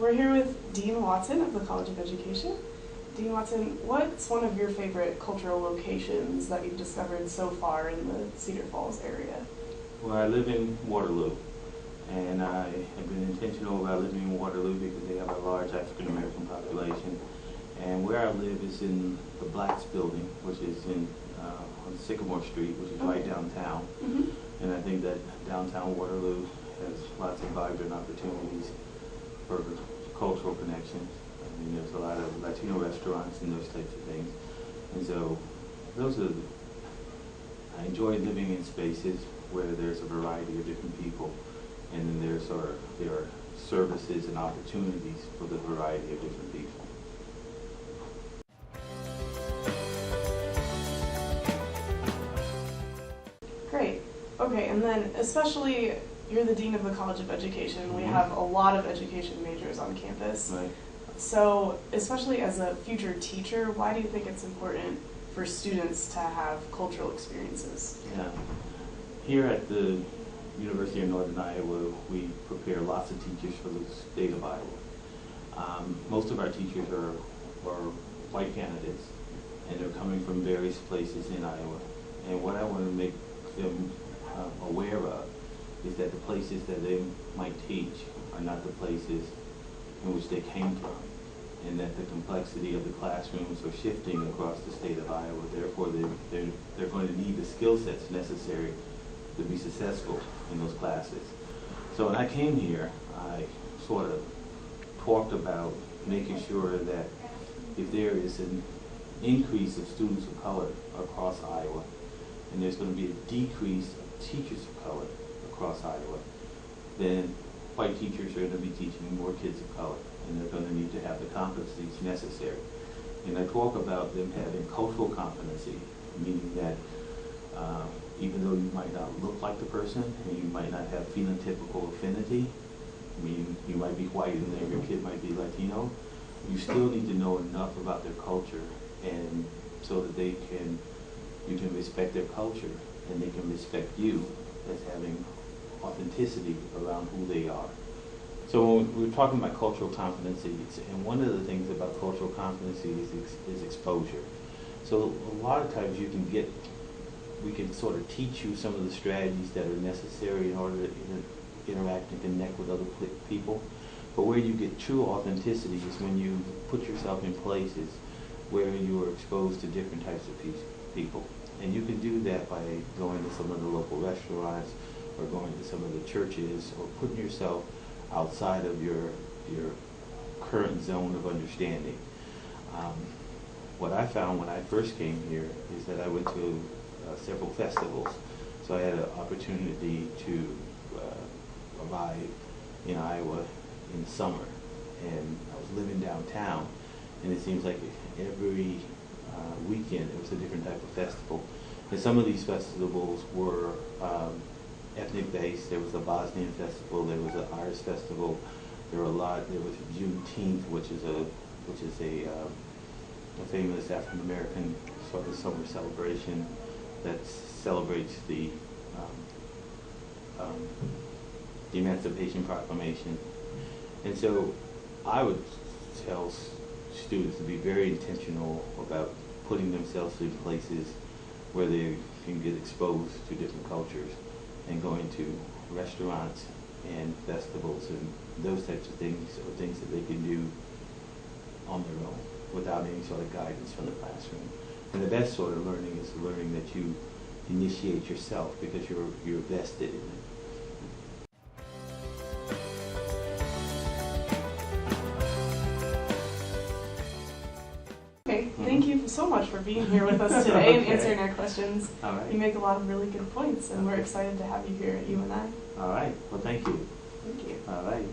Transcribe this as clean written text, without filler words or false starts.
We're here with Dean Watson of the College of Education. Dean Watson, what's one of your favorite cultural locations that you've discovered so far in the Cedar Falls area? Well, I live in Waterloo, and I have been intentional about living in Waterloo because they have a large African American population. And where I live is in the Blacks building, which is on Sycamore Street, which is right downtown. And I think that downtown Waterloo has lots of vibrant opportunities for cultural connections. I mean, there's a lot of Latino restaurants and those types of things. And so I enjoy living in spaces where there's a variety of different people, and then there are services and opportunities for the variety of different people. Great. Okay, and then especially you're the Dean of the College of Education. We have a lot of education majors on campus. Right. So, especially as a future teacher, why do you think it's important for students to have cultural experiences? Yeah. Here at the University of Northern Iowa, we prepare lots of teachers for the state of Iowa. Most of our teachers are white candidates, and they're coming from various places in Iowa. And what I want to make them aware of is that the places that they might teach are not the places in which they came from, and that the complexity of the classrooms are shifting across the state of Iowa. Therefore, they're going to need the skill sets necessary to be successful in those classes. So when I came here, I sort of talked about making sure that if there is an increase of students of color across Iowa, and there's going to be a decrease of teachers of color across Iowa, then white teachers are going to be teaching more kids of color, and they're going to need to have the competencies necessary. And I talk about them having cultural competency, meaning that even though you might not look like the person, and you might not have phenotypical affinity, meaning you might be white and then your kid might be Latino, you still need to know enough about their culture, and so that you can respect their culture, and they can respect you as having authenticity around who they are. So when we're talking about cultural competencies, and one of the things about cultural competency is exposure. So a lot of times we can sort of teach you some of the strategies that are necessary in order to interact and connect with other people. But where you get true authenticity is when you put yourself in places where you are exposed to different types of people. And you can do that by going to some of the local restaurants, or going to some of the churches, or putting yourself outside of your current zone of understanding. What I found when I first came here is that I went to several festivals. So I had an opportunity to arrive in Iowa in the summer, and I was living downtown, and it seems like every weekend it was a different type of festival. And some of these festivals were ethnic based. There was a Bosnian festival, there was an Irish festival, there was Juneteenth, which is a famous African American sort of summer celebration that celebrates the Emancipation Proclamation. And so I would tell students to be very intentional about putting themselves in places where they can get exposed to different cultures, and going to restaurants and festivals and those types of things, or things that they can do on their own without any sort of guidance from the classroom. And the best sort of learning is the learning that you initiate yourself, because you're vested in it. Thank you so much for being here with us today and answering our questions. All right. You make a lot of really good points, and we're excited to have you here at UNI. All right. Well, thank you. Thank you. All right.